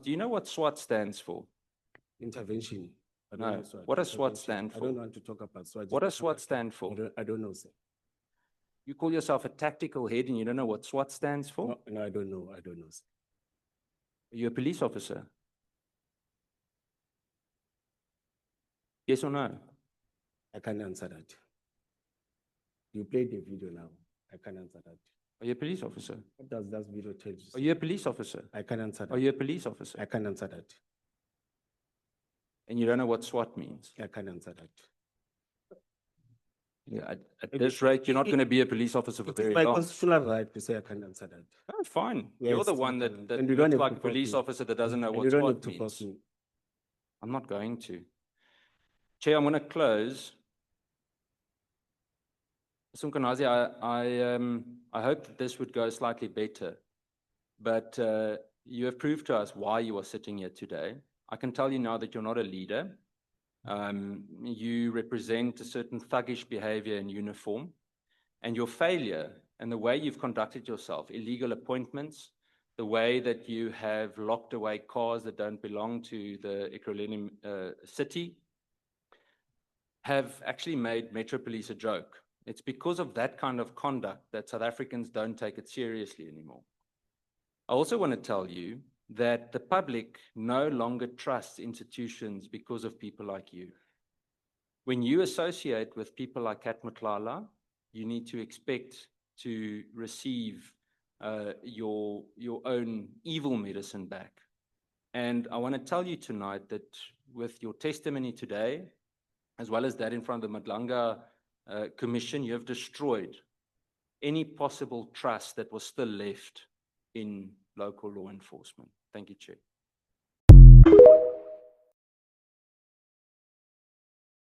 Do you know what SWAT stands for? Intervention. I don't No. know SWAT. What does SWAT Intervention. stand I for? don't want to talk about SWAT. What does SWAT stand for? I don't know, sir. You call yourself a tactical head and you don't know what SWAT stands for? No, I don't know. I don't know, sir. Are you a police officer? Yes or no? I can't answer that. You played the video now. I can't answer that. Are you a police officer? What does that video tell you, sir? Are you a police officer? I can't answer that. Are you a police officer? I can't answer that. And you don't know what SWAT means? I can't answer that. Yeah, at this rate, you're not going to be a police officer for It's very my long. constitutional right to say I can't answer that. Oh, fine. Yes, You're the it's one my that right. And you don't looks have like to a force police me. officer that doesn't know And what you don't SWAT need to means. force me. I'm not going to. Chair, I'm going to close. Mr. Mkonazi, I hope that this would go slightly better, but you have proved to us why you are sitting here today. I can tell you now that you're not a leader. You represent a certain thuggish behavior in uniform, and your failure and the way you've conducted yourself, illegal appointments, the way that you have locked away cars that don't belong to the Ekurhuleni city, have actually made Metro Police a joke. It's because of that kind of conduct that South Africans don't take it seriously anymore. I also want to tell you that the public no longer trusts institutions because of people like you. When you associate with people like Kat Matlala, you need to expect to receive your own evil medicine back. And I want to tell you tonight that with your testimony today, as well as that in front of the Madlanga Commission, you have destroyed any possible trust that was still left in local law enforcement. Thank you, Chair.